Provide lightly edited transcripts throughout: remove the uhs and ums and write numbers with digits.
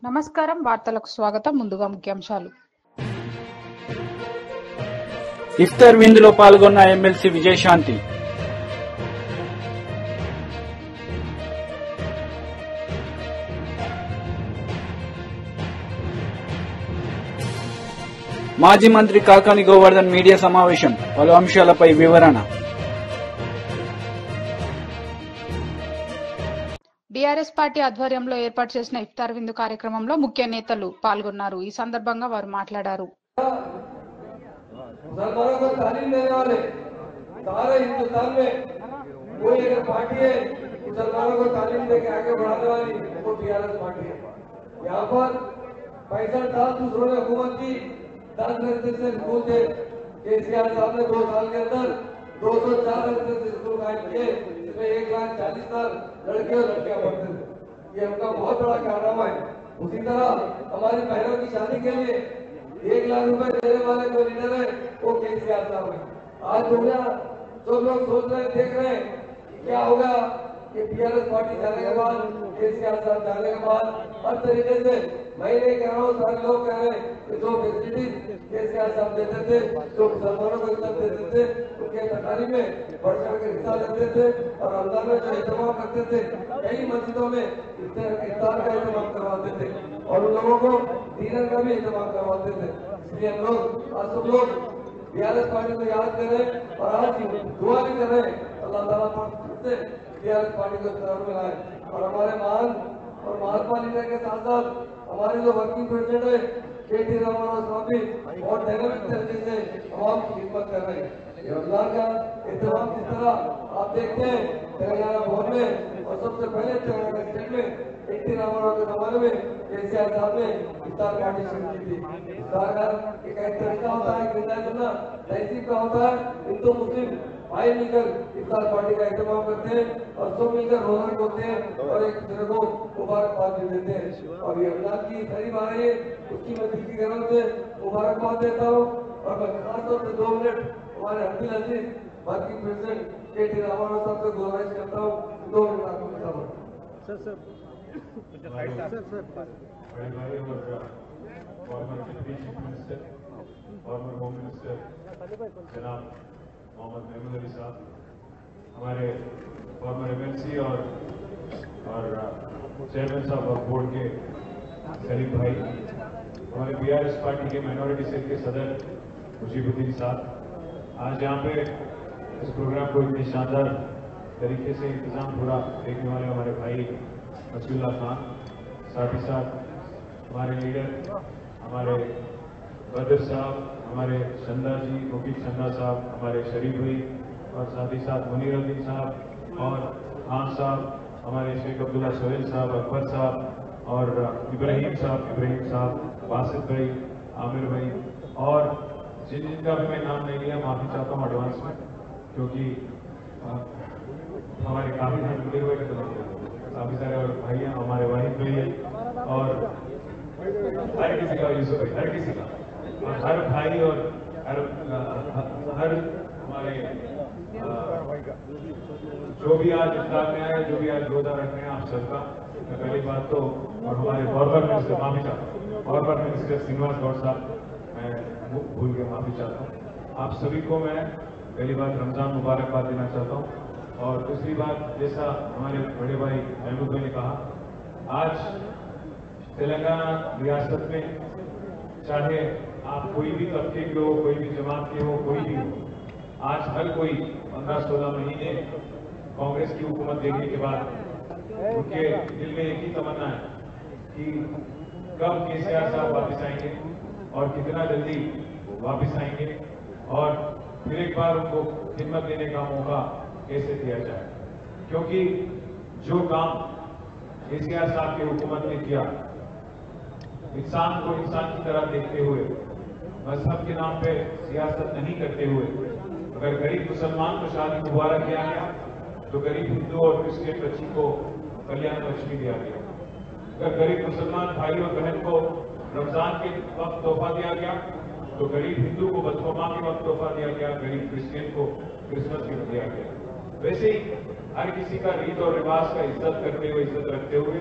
నమస్కారం వార్తలకు స్వాగతం. ముందుగా ముఖ్యాంశాలు. ఇఫ్తార్ విందులో పాల్గొన్న ఎమ్మెల్సీ విజయశాంతి. మాజీ మంత్రి కాకాని గోవర్ధన్ మీడియా సమావేశం, పలు అంశాలపై వివరణ. బీఆర్ఎస్ పార్టీ ఆధ్వర్యంలో ఏర్పాటు చేసిన ఇఫ్తార్ విందు కార్యక్రమంలో ముఖ్య నేతలు పాల్గొన్నారు. ఈ సందర్భంగా వారు మాట్లాడారు. मुसलमानों को तालीम देने वाले सारे हिंदुस्तान में कोई अगर पार्टी है मुसलमानों को तालीम देके आगे बढ़ाने वाली वो बीआरएस पार्टी है। यहाँ पर 65 साल दूसरों ने हुकूमत की, 10 रेजिडेंशियल स्कूल थे। केसीआर साहब ने 2 साल के अंदर 204 रेजिडेंशियल स्कूल कायम किए, जिसमें 1,40,000 लड़के और लड़कियां पढ़ते थे। ये उनका बहुत बड़ा कारनामा है। उसी तरह हमारी बहनों की शादी के लिए 1 लाख रुपए देने वाले जो लीडर है वो केसीआर साहब है। आज दुनिया सब लोग सोच रहे हैं, देख रहे हैं क्या होगा कि बीआरएस पार्टी जाने के बाद, केसीआर साहब जाने के बाद हर तरीके से मैं नहीं कह रहा हूँ, सारे लोग कह रहे हैं कि जो फैसिलिटीज केसीआर साहब देते थे, जो मुसलमानों को इज्जत देते थे, उनके तकारीब में बढ़ चढ़ के हिस्सा लेते थे और रमजान में जो एहतमाम करते थे, कई मस्जिदों में इफ्तार का एहतमाम करवाते थे और उन लोगों को डिनर का भी एहतमाम करवाते थे। इसलिए हम लोग आज सब लोग बीआरएस पार्टी को याद करें और आज दुआ भी करें अल्लाह ताला पर से बीआरएस पार्टी को इफ्तार में लाए और हमारे महान और महात्मा लीडर के साथ साथ हमारे जो वर्किंग प्रेसिडेंट है के.टी. रामाराव साहब भी बहुत डायनामिक तरीके से आवाम की खिदमत कर रहे हैं। रमजान का एहतमाम किस तरह आप देखते हैं तेलंगाना भवन में और सबसे पहले तेलंगाना स्टेट में के.टी. रामाराव के जमाने में केसीआर साहब ने इफ्तार पार्टी शुरू की थी। इफ्तार का एक तरीका होता है, करना तहसीब का होता है। हिंदू मुस्लिम भाई मिलकर इफ्तार पार्टी का एहतमाम करते हैं और सब मिलकर रोजा खोलते हैं और एक दूसरे को मुबारकबाद भी देते हैं। और ये रमजान की करीब आ रही है, उसकी मैं दिल की गरज से मुबारकबाद देता हूँ और मैं खासतौर से 2 मिनट हमारे अब्दुल अजीज वर्किंग प्रेसिडेंट के.टी. रामाराव साहब से गुजारिश करता हूँ, 2 मिनट आपको बता दूँ। Farmer deputy chief minister, farmer home minister जनाब मोहम्मद महमूद अली साहब, हमारे फॉर्मर एमएलसी और चेयरमैन साहब ऑफ बोर्ड के सलीम भाई, हमारे बीआरएस पार्टी के माइनॉरिटी सेल के सदर मुजीबुद्दीन साहब, आज यहाँ पे इस प्रोग्राम को इतनी शानदार तरीके से इंतजाम पूरा देखने वाले हमारे भाई नसीरुल्लाह खान, साथ ही साथ हमारे लीडर हमारे बदर साहब, हमारे चंदा जी, मुकीद चंदा साहब, हमारे शरीफ भाई और साथ ही साथ मुनीरुद्दीन साहब और खान साहब, हमारे शेख अब्दुल्ला सोहेल साहब, अकबर साहब और इब्राहिम साहब, बासित भाई, आमिर भाई और जिनका भी मैं नाम नहीं लिया माफी चाहता हूँ एडवांस में, क्योंकि हमारे काफी सारे जुड़े हुए काफी सारे और भाई हैं, हमारे वाहिद भाई हैं और हर किसी का यूसुफ भाई, हर किसी का और हर भाई और हर हमारे जो भी आज इफ्तार में आए, जो भी आज रोजा रख रहे हैं, आप सबका मैं पहली बात तो और हमारे फॉर्मर मिनिस्टर माफी चाहता हूँ, फॉर्मर मिनिस्टर श्रीनिवास गौड़ साहब मैं भूल के माफी चाहता हूँ। आप सभी को मैं पहली बात रमजान मुबारकबाद देना चाहता हूँ और दूसरी बात, जैसा हमारे बड़े भाई महमूद भाई ने कहा, आज तेलंगाना रियासत में चाहे आप कोई भी तबके के हो, कोई भी जमात के हो, कोई भी हो, आज हर कोई 15-16 महीने कांग्रेस की हुकूमत देखने के बाद उनके दिल में एक ही तमन्ना है कि कब केसीआर साहब वापस आएंगे और कितना जल्दी वापस आएंगे और फिर एक बार उनको खिदमत देने का मौका कैसे दिया जाए, क्योंकि जो काम केसीआर साहब की हुकूमत ने किया, इंसान को इंसान की तरह देखते हुए, मजहब के नाम पे सियासत नहीं करते हुए, अगर गरीब मुसलमान को शादी दोबारा किया गया तो गरीब हिंदू और क्रिश्चियन बच्ची को कल्याण लक्ष्मी दिया गया, अगर गरीब मुसलमान भाई और बहन को रमजान के वक्त तोहफा दिया गया तो गरीब हिंदू को बदफमा के वक्त तोहफा दिया गया, गरीब क्रिश्चियन को क्रिसमस गिफ्ट दिया गया। वैसे ही हर किसी का रीत और रिवाज का इज्जत करते हुए, इज्जत रखते हुए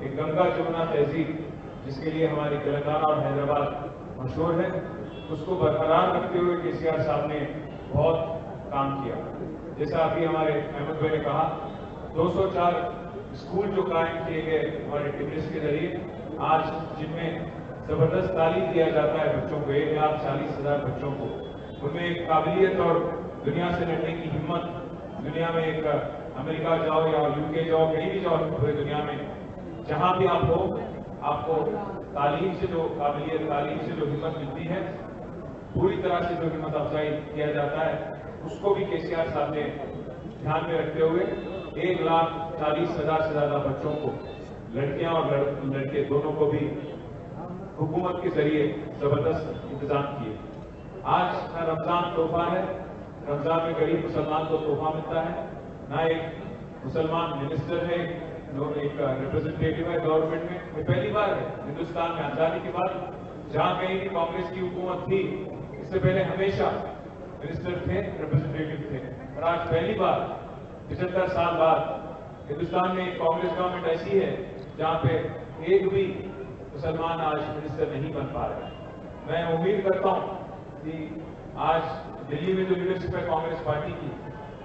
एक गंगा जमुना तहजीब जिसके लिए हमारी तेलंगाना और हैदराबाद मशहूर है, उसको बरकरार रखते हुए केसीआर साहब ने बहुत काम किया। जैसा अभी हमारे अहमद भाई ने कहा, 204 स्कूल जो कायम किए गए हमारे टिप्स के जरिए, आज जिनमें जबरदस्त तालीम दिया जाता है बच्चों को, 1,40,000 बच्चों को, उनमें एक काबिलियत और दुनिया से लड़ने की हिम्मत, दुनिया में एक अमेरिका जाओ या यूके जाओ, कहीं भी जाओ पूरी दुनिया में, जहां भी आप हो, आपको तालीम से जो काबिलियत, तालीम से जो हिम्मत मिलती है, पूरी तरह से जो हिम्मत अफजाई किया जाता है, उसको भी केसीआर साहब ने ध्यान में रखते हुए 1,40,000 से ज्यादा बच्चों को, लड़कियां और लड़के दोनों को भी हुकूमत के जरिए जबरदस्त इंतजाम किए। आज का रमजान तोहफा है, रमजान में गरीब मुसलमान को तोहफा मिलता है, ना एक मुसलमान मिनिस्टर है, एक रिप्रेजेंटेटिव है गवर्नमेंट में। ये पहली बार है हिंदुस्तान में आजादी के बाद, जहां कहीं भी कांग्रेस की हुकूमत थी, इससे पहले हमेशा मिनिस्टर थे, रिप्रेजेंटेटिव थे, और आज पहली बार 75 साल बाद हिंदुस्तान में कांग्रेस गवर्नमेंट ऐसी है जहां पे एक भी मुसलमान आज मिनिस्टर नहीं बन पा रहे। मैं उम्मीद करता हूं कि आज दिल्ली में जो लीडरशिप है कांग्रेस पार्टी की,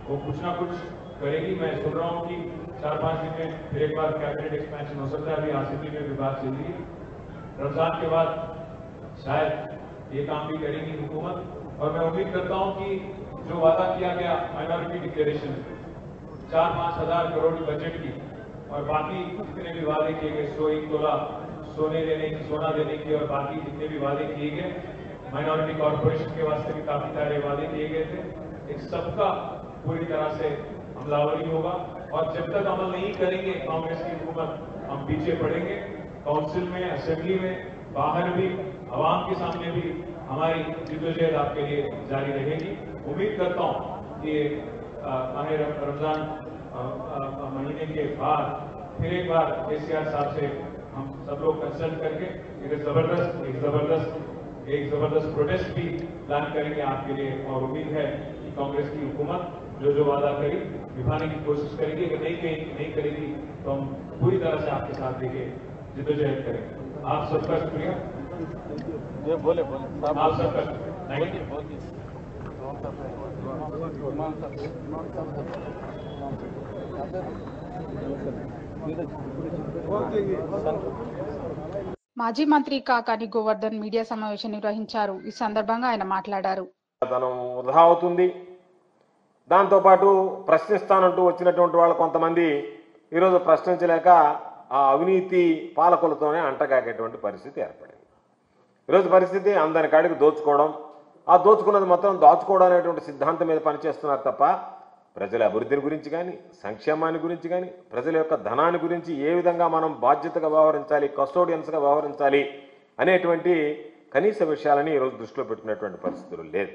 वो कुछ ना कुछ करेगी। मैं सुन रहा हूं कि 4-5 दिन में फिर एक बार कैबिनेट एक्सपेंशन हो सकता है। अभी आसिफी में भी बात चल रही है, रमजान के बाद शायद ये काम भी करेगी हुकूमत। और मैं उम्मीद करता हूं कि जो वादा किया गया माइनॉरिटी डिक्लेरेशन 4-5 हजार करोड़ की बजट की, और बाकी जितने भी वादे किए गए, 101 तोला सोने देने की, सोना देने की, और बाकी जितने भी वादे किए गए, माइनॉरिटी कॉर्पोरेशन के वास्ते भी काफी सारे वादे किए गए थे, इन सबका पूरी तरह से अमलावरी होगा। और जब तक अमल नहीं करेंगे कांग्रेस की हुकूमत, हम पीछे पड़ेंगे। काउंसिल में, असेंबली में, बाहर भी, आवाम के सामने भी हमारी जिद्दोजहद आपके लिए जारी रहेगी। उम्मीद करता हूं कि माह रमजान महीने के बाद फिर एक बार केसीआर साहब से हम सब लोग कंसल्ट करके एक जबरदस्त प्रोटेस्ट भी प्लान करेंगे आपके लिए। और उम्मीद है कि कांग्रेस की हुकूमत जो वादा करी निभाने की कोशिश करेगी। अगर नहीं करेगी तो हम पूरी तरह से आपके साथ देके जिद्दोजहद करेंगे। आप सबका शुक्रिया। बोले आप सबका थैंक यू। మాజీ మంత్రి కాకాని గోవర్ధన్ మీడియా సమావేశం నిర్వహించారు. ఈ సందర్భంగా ఆయన మాట్లాడారు. వృధా అవుతుంది. దాంతోపాటు ప్రశ్నిస్తానంటూ వచ్చినటువంటి వాళ్ళు కొంతమంది ఈరోజు ప్రశ్నించలేక ఆ అవినీతి పాలకులతోనే అంటగాకేటువంటి పరిస్థితి ఏర్పడింది. ఈరోజు పరిస్థితి అందరి కాడికి దోచుకోవడం, ఆ దోచుకున్నది మొత్తం దాచుకోవడం అనేటువంటి సిద్ధాంతం మీద పనిచేస్తున్నారు తప్ప ప్రజల అభివృద్ధిని గురించి కానీ, సంక్షేమాన్ని గురించి కానీ, ప్రజల యొక్క ధనాన్ని గురించి ఏ విధంగా మనం బాధ్యతగా వ్యవహరించాలి, కస్టోడియన్స్గా వ్యవహరించాలి అనేటువంటి కనీస విషయాలని ఈరోజు దృష్టిలో పెట్టుకునేటువంటి పరిస్థితులు లేదు.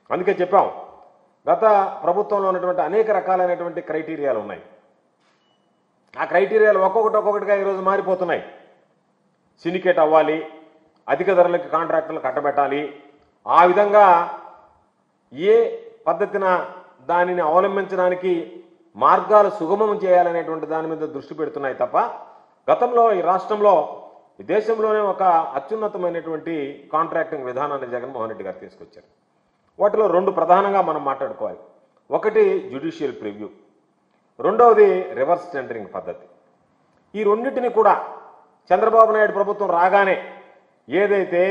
అందుకే చెప్పాం, గత ప్రభుత్వంలో ఉన్నటువంటి అనేక రకాలైనటువంటి క్రైటీరియాలు ఉన్నాయి. ఆ క్రైటీరియాలు ఒక్కొక్కటిగా ఈరోజు మారిపోతున్నాయి. సిండికేట్ అవ్వాలి, అధిక ధరలకి కాంట్రాక్టులు కట్టబెట్టాలి, ఆ విధంగా ఏ పద్ధతిన దానిని అవలంబించడానికి మార్గాలు సుగమం చేయాలనేటువంటి దాని మీద దృష్టి పెడుతున్నాయి తప్ప గతంలో ఈ రాష్ట్రంలో ఈ దేశంలోనే ఒక అత్యున్నతమైనటువంటి కాంట్రాక్టింగ్ విధానాన్ని జగన్మోహన్ రెడ్డి గారు తీసుకొచ్చారు. వాటిలో రెండు ప్రధానంగా మనం మాట్లాడుకోవాలి. ఒకటి జ్యుడిషియల్ ప్రివ్యూ, రెండవది రివర్స్ టెండరింగ్ పద్ధతి. ఈ రెండింటిని కూడా చంద్రబాబు నాయుడు ప్రభుత్వం రాగానే ఏదైతే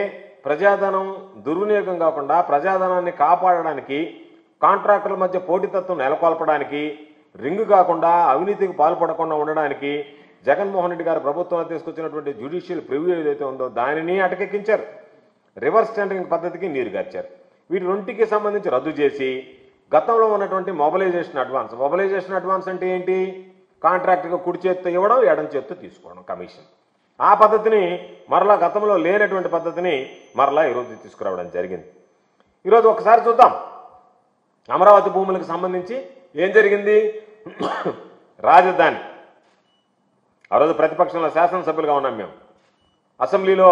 ప్రజాధనం దుర్వినియోగం కాకుండా ప్రజాధనాన్ని కాపాడడానికి, కాంట్రాక్టుల మధ్య పోటీతత్వం నెలకొల్పడానికి, రింగు కాకుండా అవినీతికి పాల్పడకుండా ఉండడానికి జగన్మోహన్ రెడ్డి గారు ప్రభుత్వంలో తీసుకొచ్చినటువంటి జ్యుడిషియల్ ప్రివ్యూ ఏదైతే ఉందో దానిని అటకెక్కించారు. రివర్స్ టెండరింగ్ పద్ధతికి నీరుగార్చారు. వీటి రెండింటికి సంబంధించి రద్దు చేసి గతంలో ఉన్నటువంటి మొబిలైజేషన్ అడ్వాన్స్ అంటే ఏంటి? కాంట్రాక్టుగా కుడి చేత్తో ఇవ్వడం, ఎడం చేత్తో తీసుకోవడం కమిషన్. ఆ పద్ధతిని మరలా గతంలో లేనటువంటి పద్ధతిని మరలా ఈరోజు తీసుకురావడం జరిగింది. ఈరోజు ఒకసారి చూద్దాం అమరావతి భూములకు సంబంధించి ఏం జరిగింది. రాజధాని ఆ రోజు ప్రతిపక్షంలో శాసనసభ్యులుగా ఉన్నాం మేము. అసెంబ్లీలో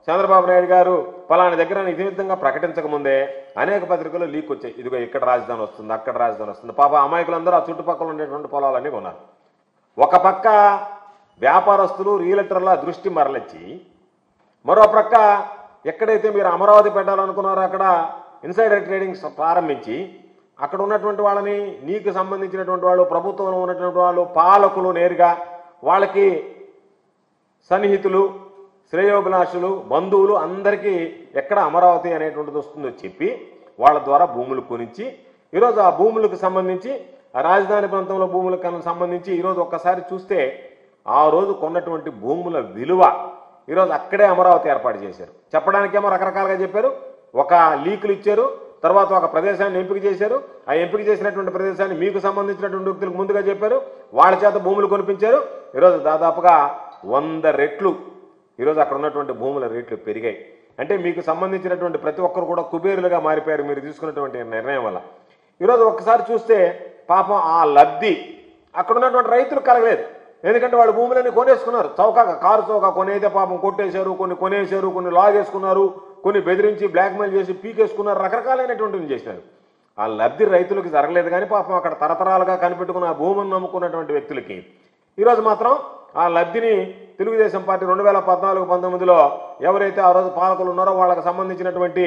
చంద్రబాబు నాయుడు గారు పలానా దగ్గర నిజంగా ప్రకటించకముందే అనేక పత్రికలు లీక్ వచ్చాయి. ఇదిగో ఇక్కడ రాజధాని వస్తుంది, అక్కడ రాజధాని వస్తుంది. పాప అమాయకులందరూ ఆ చుట్టుపక్కల ఉండేటువంటి పొలాలన్నీ కొన్నారు. ఒక పక్క వ్యాపారస్తులు, రియల్టర్ల దృష్టి మరలించి మరో ప్రక్క ఎక్కడైతే మీరు అమరావతి పెట్టాలనుకున్నారో అక్కడ ఇన్సైడర్ ట్రేడింగ్ ప్రారంభించి అక్కడ ఉన్నటువంటి వాళ్ళని, నీకు సంబంధించినటువంటి వాళ్ళు, ప్రభుత్వంలో ఉన్నటువంటి వాళ్ళు, పాలకులు నేరుగా వాళ్ళకి సన్నిహితులు, శ్రేయోభిలాషులు, బంధువులు అందరికీ ఎక్కడ అమరావతి అనేటువంటిది వస్తుందో చెప్పి వాళ్ళ ద్వారా భూములు కొనిచ్చి ఈరోజు ఆ భూములకు సంబంధించి, ఆ రాజధాని ప్రాంతంలో భూములకు సంబంధించి ఈరోజు ఒక్కసారి చూస్తే ఆ రోజు కొన్నటువంటి భూముల విలువ ఈరోజు అక్కడే అమరావతి ఏర్పాటు చేశారు. చెప్పడానికేమో రకరకాలుగా చెప్పారు. ఒక లీకులు ఇచ్చారు, తర్వాత ఒక ప్రదేశాన్ని ఎంపిక చేశారు. ఆ ఎంపిక చేసినటువంటి ప్రదేశాన్ని మీకు సంబంధించినటువంటి వ్యక్తులకు ముందుగా చెప్పారు, వాళ్ళ చేత భూములు కొనిపించారు. ఈరోజు దాదాపుగా 100 రెట్లు ఈరోజు అక్కడ ఉన్నటువంటి భూముల రేట్లు పెరిగాయి. అంటే మీకు సంబంధించినటువంటి ప్రతి ఒక్కరు కూడా కుబేరులుగా మారిపోయారు మీరు తీసుకున్నటువంటి నిర్ణయం వల్ల. ఈరోజు ఒక్కసారి చూస్తే పాపం ఆ లబ్ధి అక్కడ ఉన్నటువంటి రైతులు కలగలేదు. ఎందుకంటే వాళ్ళు భూములన్నీ కొనేసుకున్నారు. చౌకగా, కారు చౌక కొనైతే పాపం కొట్టేశారు, కొన్ని కొనేశారు, కొన్ని లాగేసుకున్నారు, కొన్ని బెదిరించి బ్లాక్మెయిల్ చేసి పీకేసుకున్నారు, రకరకాలైనటువంటివి చేశారు. ఆ లబ్ధి రైతులకు జరగలేదు. కానీ పాపం అక్కడ తరతరాలుగా కనిపెట్టుకున్న ఆ భూమిని నమ్ముకున్నటువంటి వ్యక్తులకి ఈరోజు మాత్రం ఆ లబ్ధిని తెలుగుదేశం పార్టీ 2014-19లో ఎవరైతే ఆ రోజు పాలకులు ఉన్నారో వాళ్ళకి సంబంధించినటువంటి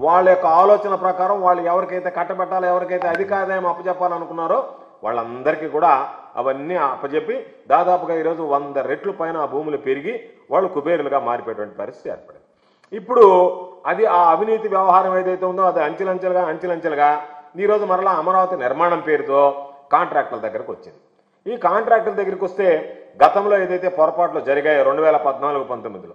వాళ్ళ యొక్క ఆలోచన ప్రకారం వాళ్ళు ఎవరికైతే కట్టబెట్టాలో, ఎవరికైతే అధికారం అప్పచెప్పాలనుకున్నారో వాళ్ళందరికీ కూడా అవన్నీ అప్పచెప్పి దాదాపుగా ఈరోజు 100 రెట్లు పైన ఆ భూములు పెరిగి వాళ్ళు కుబేరులుగా మారిపోయేటువంటి పరిస్థితి ఏర్పడింది. ఇప్పుడు అది ఆ అవినీతి వ్యవహారం ఏదైతే ఉందో అది అంచెలంచెలుగా ఈరోజు మరలా అమరావతి నిర్మాణం పేరుతో కాంట్రాక్టుల దగ్గరకు వచ్చింది. ఈ కాంట్రాక్టుల దగ్గరికి వస్తే గతంలో ఏదైతే పొరపాట్లు జరిగాయో 2014-19లో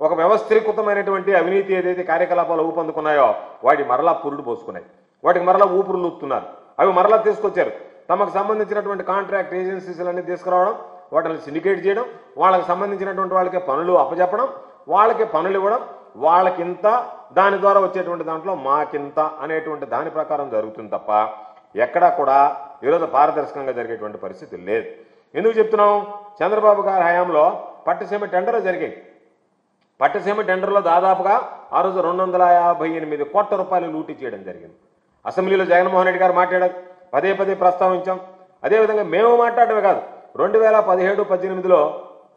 ఒక వ్యవస్థీకృతమైనటువంటి అవినీతి ఏదైతే కార్యకలాపాలు ఊపందుకున్నాయో వాటి మరలా పురుడు పోసుకున్నాయి, వాటికి మరలా ఊపిరులు ఊపుతున్నారు. అవి మరలా తీసుకొచ్చారు. తమకు సంబంధించినటువంటి కాంట్రాక్ట్ ఏజెన్సీలన్నీ తీసుకురావడం, వాటిని సిండికేట్ చేయడం, వాళ్ళకి సంబంధించినటువంటి వాళ్ళకి పనులు అప్పచెప్పడం, వాళ్ళకి పనులు ఇవ్వడం, వాళ్ళకింత, దాని ద్వారా వచ్చేటువంటి దాంట్లో మాకింత అనేటువంటి దాని ప్రకారం జరుగుతుంది తప్ప ఎక్కడా కూడా ఈరోజు పారదర్శకంగా జరిగేటువంటి పరిస్థితి లేదు. ఎందుకు చెప్తున్నాం? చంద్రబాబు గారి హయాంలో పట్టిసీమ టెండర్లు జరిగాయి. పట్టిసీమ టెండర్లో దాదాపుగా ఆ రోజు 258 కోట్ల రూపాయలు లూటీ చేయడం జరిగింది. అసెంబ్లీలో జగన్మోహన్ రెడ్డి గారు మాట్లాడారు, పదే ప్రస్తావించాం. అదేవిధంగా మేము మాట్లాడమే కాదు, 2017-18లో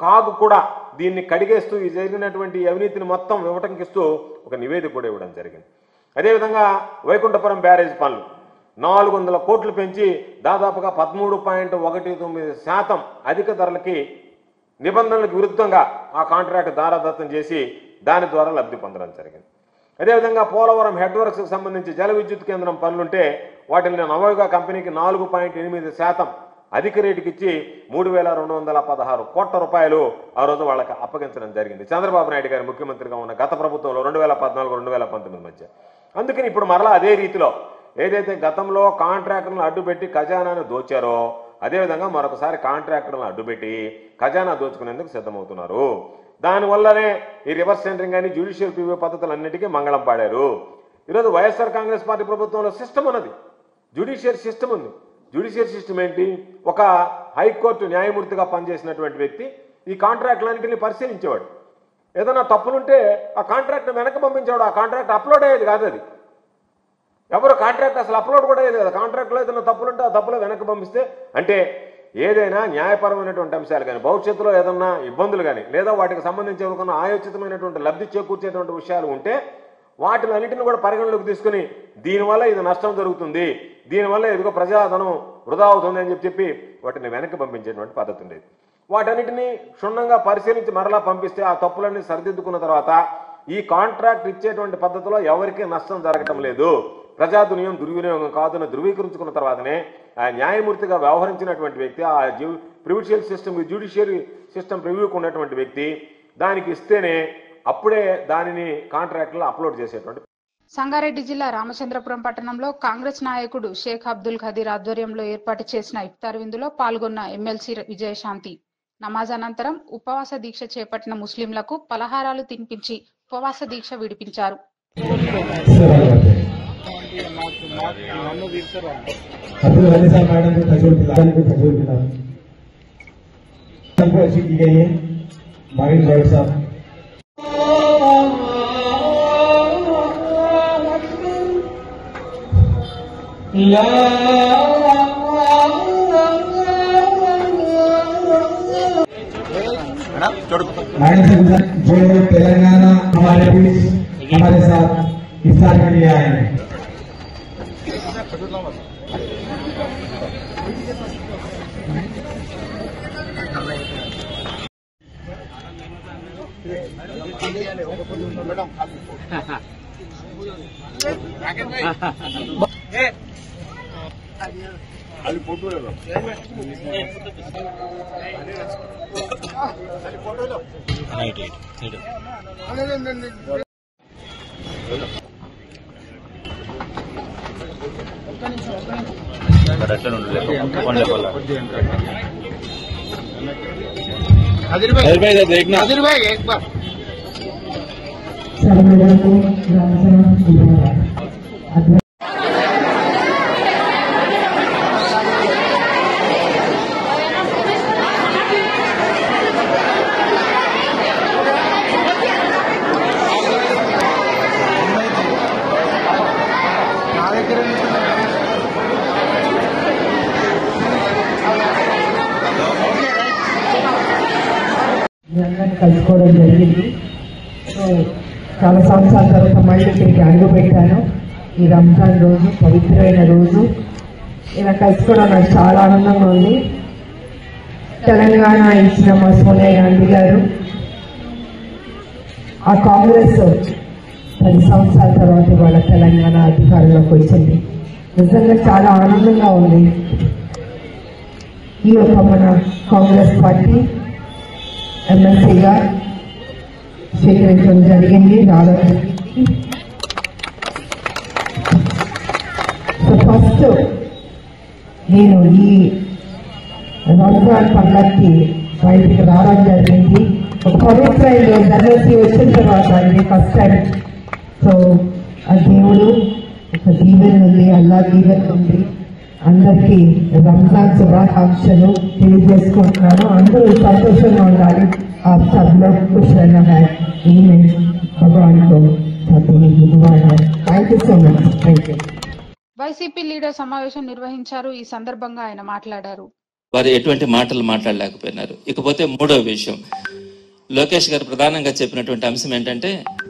కాగు కూడా దీన్ని కడిగేస్తూ ఈ జరిగినటువంటి అవినీతిని మొత్తం వివటంకిస్తూ ఒక నివేదిక కూడా ఇవ్వడం జరిగింది. అదేవిధంగా వైకుంఠపురం బ్యారేజ్ పనులు 400 కోట్లు పెంచి దాదాపుగా 13.19% అధిక ధరలకి నిబంధనలకు విరుద్ధంగా ఆ కాంట్రాక్ట్ దారాదత్తం చేసి దాని ద్వారా లబ్ధి పొందడం జరిగింది. అదేవిధంగా పోలవరం హెడ్ వర్క్స్కి సంబంధించి జల విద్యుత్ కేంద్రం పనులుంటే వాటిని నవయుగ కంపెనీకి 4.8% అధిక రేటుకి ఇచ్చి 3,216 కోట్ల రూపాయలు ఆ రోజు వాళ్ళకి అప్పగించడం జరిగింది చంద్రబాబు నాయుడు గారు ముఖ్యమంత్రిగా ఉన్న గత ప్రభుత్వంలో 2014-2019 మధ్య. అందుకని ఇప్పుడు మరలా అదే రీతిలో ఏదైతే గతంలో కాంట్రాక్టర్లను అడ్డుపెట్టి ఖజానాను దోచారో అదేవిధంగా మరొకసారి కాంట్రాక్టర్లను అడ్డుపెట్టి ఖజానా దోచుకునేందుకు సిద్ధమవుతున్నారు. దానివల్లనే ఈ రివర్స్ టెండరింగ్ అని జ్యుడిషియల్ ప్రివ్యూ పద్ధతులన్నిటికీ మంగళం పాడారు. ఈరోజు వైఎస్ఆర్ కాంగ్రెస్ పార్టీ ప్రభుత్వంలో సిస్టమ్ ఉన్నది, జ్యుడిషియల్ సిస్టమ్ ఉంది. జ్యుడిషియల్ సిస్టమ్ ఏంటి? ఒక హైకోర్టు న్యాయమూర్తిగా పనిచేసినటువంటి వ్యక్తి ఈ కాంట్రాక్టులన్నింటినీ పరిశీలించేవాడు. ఏదైనా తప్పులుంటే ఆ కాంట్రాక్ట్ వెనక్కి పంపించేవాడు. ఆ కాంట్రాక్ట్ అప్లోడ్ అయ్యేది కాదు. అది ఎవరు కాంట్రాక్ట్ అసలు అప్లోడ్ కూడా అయ్యేది కదా. కాంట్రాక్ట్లో ఏదైనా తప్పులుంటే ఆ తప్పులో వెనక్కి పంపిస్తే అంటే ఏదైనా న్యాయపరమైనటువంటి అంశాలు కానీ భవిష్యత్తులో ఏదన్నా ఇబ్బందులు కానీ లేదా వాటికి సంబంధించి ఎవరికన్నా ఆయోచితమైనటువంటి లబ్ధి చేకూర్చేటువంటి విషయాలు ఉంటే వాటిని అన్నింటిని కూడా పరిగణలోకి తీసుకుని దీనివల్ల ఇది నష్టం జరుగుతుంది, దీనివల్ల ఎదుగో ప్రజాధనం వృధా అవుతుంది అని చెప్పి వాటిని వెనక్కి పంపించేటువంటి పద్ధతి ఉండేది. వాటన్నిటిని క్షుణ్ణంగా పరిశీలించి మరలా పంపిస్తే ఆ తప్పులన్నీ సరిదిద్దుకున్న తర్వాత ఈ కాంట్రాక్ట్ ఇచ్చేటువంటి పద్ధతిలో ఎవరికీ నష్టం జరగటం లేదు, ప్రజాధునియం దుర్వినియోగం కాదని ధృవీకరించుకున్న తర్వాతనే ఆ న్యాయమూర్తిగా వ్యవహరించినటువంటి వ్యక్తి ఆ ప్రివిషియల్ సిస్టమ్ జ్యుడిషియరీ సిస్టమ్ ప్రివ్యూకి ఉన్నటువంటి వ్యక్తి దానికి ఇస్తేనే అప్పుడే దానిని కాంట్రాక్ట్లో అప్లోడ్ చేసేటువంటి. సంగారెడ్డి జిల్లా రామచంద్రపురం పట్టణంలో కాంగ్రెస్ నాయకుడు షేక్ అబ్దుల్ ఖదీర్ ఆధ్వర్యంలో ఏర్పాటు చేసిన ఇఫ్తార్ విందులో పాల్గొన్న ఎమ్మెల్సీ విజయశాంతి నమాజ్ అనంతరం ఉపవాస దీక్ష చేపట్టిన ముస్లింలకు పలహారాలు తినిపించి ఉపవాస దీక్ష విడిపించారు. जो तेलंगाना हमारे बीच हमारे साथ इफ्तार के लिए आए हैं। కలుసుకోవడం జరిగింది. సో చాలా సంవత్సరాల తర్వాత మళ్ళీ ఇక్కడికి అడుగు పెట్టాను. ఈ రంజాన్ రోజు, పవిత్రమైన రోజు, ఇలా కలుసుకోవడం నాకు చాలా ఆనందంగా ఉంది. తెలంగాణ ఇచ్చిన మా సోనియా గాంధీ గారు, ఆ కాంగ్రెస్ 10 సంవత్సరాల తర్వాత వాళ్ళ తెలంగాణ అధికారంలోకి వచ్చింది. నిజంగా చాలా ఆనందంగా ఉంది. ఈ యొక్క మన కాంగ్రెస్ పార్టీ ఎమ్మెల్సీగా స్వీకరించడం జరిగింది, రావడం జరిగింది. సో ఫస్ట్ నేను ఈ రంజాన్ పండుగకి బయటికి రావడం జరిగింది. ఒక పవిత్రమైన ధర్మశ్రీ వచ్చిన తర్వాత ఇది ఫస్ట్ టైం. సో ఆ దేవుడు ఒక దీవెన ఉంది, అల్లా దీవెన ఉంది. అందరికీ రంజాన్ శుభాకాంక్షలు తెలియజేసుకుంటున్నాను. అందరూ సంతోషంగా ఉండాలి. ఆ సభలో ఖుషిగా భగవాన్ thank you so much. Thank you. YCP leader సమావేశం నిర్వహించారు. ఈ సందర్భంగా ఆయన మాట్లాడారు. వారు ఎటువంటి మాటలు మాట్లాడలేకపోయినారు. ఇకపోతే మూడో విషయం, లోకేష్ గారు ప్రధానంగా చెప్పినటువంటి అంశం ఏంటంటే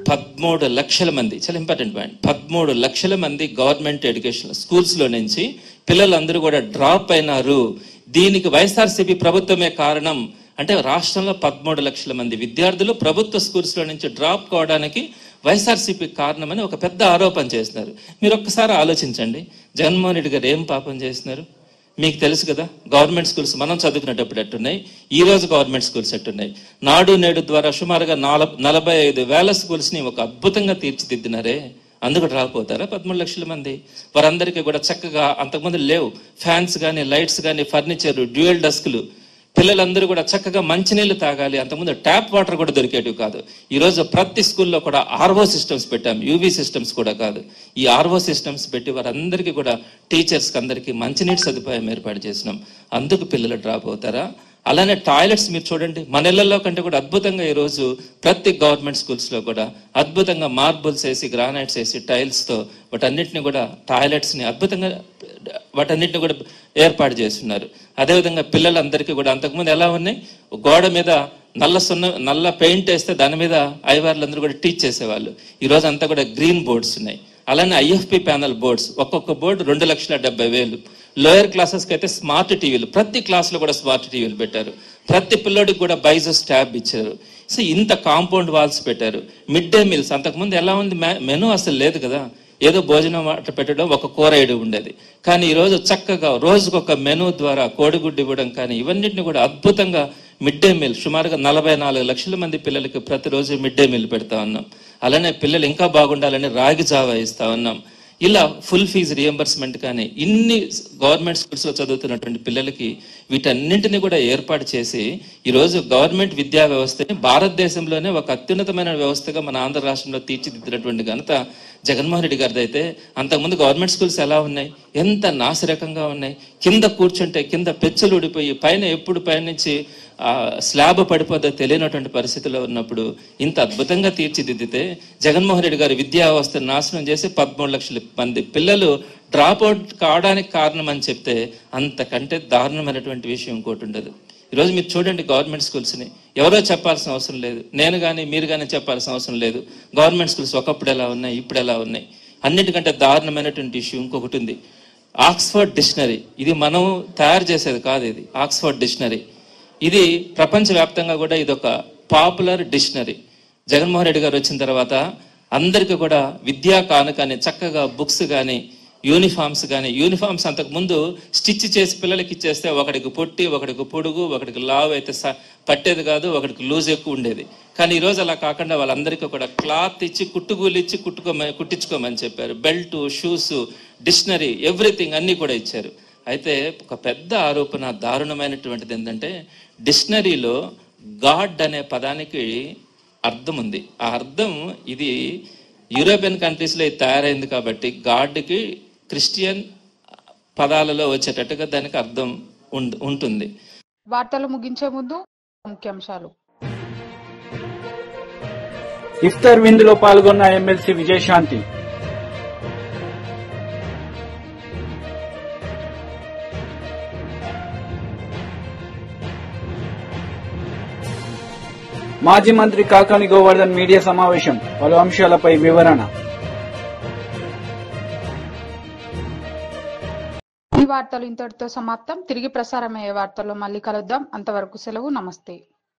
13 లక్షల మంది, చాలా ఇంపార్టెంట్ పాయింట్, 13 లక్షల మంది గవర్నమెంట్ ఎడ్యుకేషన్ స్కూల్స్ లో నుంచి పిల్లలందరూ కూడా డ్రాప్ అయినారు. దీనికి వైఎస్ఆర్సీపీ ప్రభుత్వమే కారణం అంటే రాష్ట్రంలో 13 లక్షల మంది విద్యార్థులు ప్రభుత్వ స్కూల్స్ లో నుంచి డ్రాప్ కావడానికి వైఎస్ఆర్సీపీ కారణమని ఒక పెద్ద ఆరోపణ చేస్తున్నారు. మీరు ఒక్కసారి ఆలోచించండి, జగన్మోహన్ రెడ్డి గారు ఏం పాపం చేస్తున్నారు? మీకు తెలుసు కదా, గవర్నమెంట్ స్కూల్స్ మనం చదువుకునేటప్పుడు ఎట్టున్నాయి, ఈ రోజు గవర్నమెంట్ స్కూల్స్ ఎట్టున్నాయి. నాడు నేడు ద్వారా సుమారుగా 45,000 స్కూల్స్ ని ఒక అద్భుతంగా తీర్చిదిద్దినారే. అందుకు డ్రాప్ అవుతారా 13 లక్షల మంది? వారందరికీ కూడా చక్కగా అంతకుముందు లేవు ఫ్యాన్స్ కానీ, లైట్స్ కానీ, ఫర్నిచర్, డ్యూయల్ డెస్క్లు, పిల్లలందరూ కూడా చక్కగా మంచినీళ్ళు తాగాలి. అంతకుముందు ట్యాప్ వాటర్ కూడా దొరికేటివి కాదు. ఈరోజు ప్రతి స్కూల్లో కూడా ఆర్ఓ సిస్టమ్స్ పెట్టాం, యూవీ సిస్టమ్స్ కూడా కాదు. ఈ ఆర్ఓ సిస్టమ్స్ పెట్టి వారందరికీ కూడా టీచర్స్కి అందరికీ మంచినీటి సదుపాయం ఏర్పాటు చేసినాం. అందుకు పిల్లలు డ్రాప్ అవుతారా? అలానే టాయిలెట్స్ మీరు చూడండి, మన ఇళ్లలో కంటే కూడా అద్భుతంగా ఈరోజు ప్రతి గవర్నమెంట్ స్కూల్స్లో కూడా అద్భుతంగా మార్బుల్స్ వేసి, గ్రానైట్స్ వేసి, టైల్స్తో వాటన్నిటిని కూడా టాయిలెట్స్ని అద్భుతంగా వాటన్నిటిని కూడా ఏర్పాటు చేస్తున్నారు. అదేవిధంగా పిల్లలందరికీ కూడా అంతకుముందు ఎలా ఉన్నాయి, గోడ మీద నల్ల పెయింట్ వేస్తే దాని మీద ఐవార్లందరూ కూడా టీచ్ చేసేవాళ్ళు. ఈరోజు అంతా కూడా గ్రీన్ బోర్డ్స్ ఉన్నాయి. అలానే ఐఎఫ్పి ప్యానల్ బోర్డ్స్, ఒక్కొక్క బోర్డు 2,70,000. లోయర్ క్లాసెస్కి అయితే స్మార్ట్ టీవీలు, ప్రతి క్లాస్లో కూడా స్మార్ట్ టీవీలు పెట్టారు. ప్రతి పిల్లోడికి కూడా బైజూస్ ట్యాబ్ ఇచ్చారు. సో ఇంత కాంపౌండ్ వాల్స్ పెట్టారు. మిడ్ డే మీల్స్, అంతకుముందు ఎలా ఉంది, మెనూ అసలు లేదు కదా, ఏదో భోజనం పెట్టడం, ఒక కూర వేయడం ఉండేది. కానీ ఈరోజు చక్కగా రోజుకొక మెనూ ద్వారా కోడిగుడ్డు ఇవ్వడం కానీ, ఇవన్నిటిని కూడా అద్భుతంగా మిడ్ డే మీల్ సుమారుగా 44 లక్షల మంది పిల్లలకి ప్రతిరోజు మిడ్ డే మీల్ పెడతా ఉన్నాం. అలానే పిల్లలు ఇంకా బాగుండాలని రాగి జావా ఇస్తా ఉన్నాం. ఇలా ఫుల్ ఫీజు రియంబర్స్మెంట్ కానీ, ఇన్ని గవర్నమెంట్ స్కూల్స్లో చదువుతున్నటువంటి పిల్లలకి వీటన్నింటినీ కూడా ఏర్పాటు చేసి ఈరోజు గవర్నమెంట్ విద్యా వ్యవస్థని భారతదేశంలోనే ఒక అత్యున్నతమైన వ్యవస్థగా మన ఆంధ్ర రాష్ట్రంలో తీర్చిదిద్దినటువంటి ఘనత జగన్మోహన్ రెడ్డి గారిది. అయితే అంతకుముందు గవర్నమెంట్ స్కూల్స్ ఎలా ఉన్నాయి, ఎంత నాసిరకంగా ఉన్నాయి. కింద కూర్చుంటే కింద పెచ్చులు ఊడిపోయి, పైన ఎప్పుడు పైనుంచి స్లాబ్ పడిపోద్దో తెలియనటువంటి పరిస్థితిలో ఉన్నప్పుడు ఇంత అద్భుతంగా తీర్చిదిద్దితే జగన్మోహన్ రెడ్డి గారు విద్యా వ్యవస్థను నాశనం చేసి 13 లక్షల మంది పిల్లలు డ్రాప్ అవుట్ కావడానికి కారణం అని చెప్తే అంతకంటే దారుణమైనటువంటి విషయం ఇంకోటి ఉండదు. ఈరోజు మీరు చూడండి గవర్నమెంట్ స్కూల్స్ని, ఎవరో చెప్పాల్సిన అవసరం లేదు, నేను కానీ మీరు కానీ చెప్పాల్సిన అవసరం లేదు. గవర్నమెంట్ స్కూల్స్ ఒకప్పుడు ఎలా ఉన్నాయి, ఇప్పుడు ఎలా ఉన్నాయి. అన్నిటికంటే దారుణమైనటువంటి ఇష్యూ ఇంకొకటి ఉంది, ఆక్స్ఫర్డ్ డిక్షనరీ. ఇది మనం తయారు చేసేది కాదు, ఇది ఆక్స్ఫర్డ్ డిక్షనరీ. ఇది ప్రపంచవ్యాప్తంగా కూడా ఇది ఒక పాపులర్ డిక్షనరీ. జగన్మోహన్ రెడ్డి గారు వచ్చిన తర్వాత అందరికీ కూడా విద్యా కానుకని చక్కగా బుక్స్ కానీ యూనిఫామ్స్ కానీ, యూనిఫామ్స్ అంతకుముందు స్టిచ్ చేసి పిల్లలకి ఇచ్చేస్తే ఒకడికి పొట్టి, ఒకడికి పొడుగు, ఒకడికి లావు అయితే పట్టేది కాదు, ఒకడికి లూజ్ ఎక్కువ ఉండేది. కానీ ఈరోజు అలా కాకుండా వాళ్ళందరికీ కూడా క్లాత్ ఇచ్చి కుట్టుగూలు ఇచ్చి కుట్టించుకోమని చెప్పారు. బెల్ట్, షూస్, డిక్షనరీ, ఎవ్రీథింగ్ అన్నీ కూడా ఇచ్చారు. అయితే ఒక పెద్ద ఆరోపణ, దారుణమైనటువంటిది ఏంటంటే డిక్షనరీలో గాడ్ అనే పదానికి అర్థం ఉంది. ఆ అర్థం ఇది యూరోపియన్ కంట్రీస్లో ఇది తయారైంది కాబట్టి గాడ్కి క్రిస్టియన్ పదాలలో వచ్చేటట్టుగా దానికి అర్థం ఉంటుంది. వార్తలు ముగించే ముందు ముఖ్యాంశాలు. ఇఫ్తార్ విందులో పాల్గొన్న ఎమ్మెల్సీ విజయశాంతి. మాజీ మంత్రి కాకాని గోవర్ధన్ మీడియా సమావేశం, పలు అంశాలపై వివరణ. ఈ వార్తలు ఇంతటితో సమాప్తం. తిరిగి ప్రసారమయ్యే వార్తల్లో మళ్ళీ కలుద్దాం. అంతవరకు సెలవు. నమస్తే.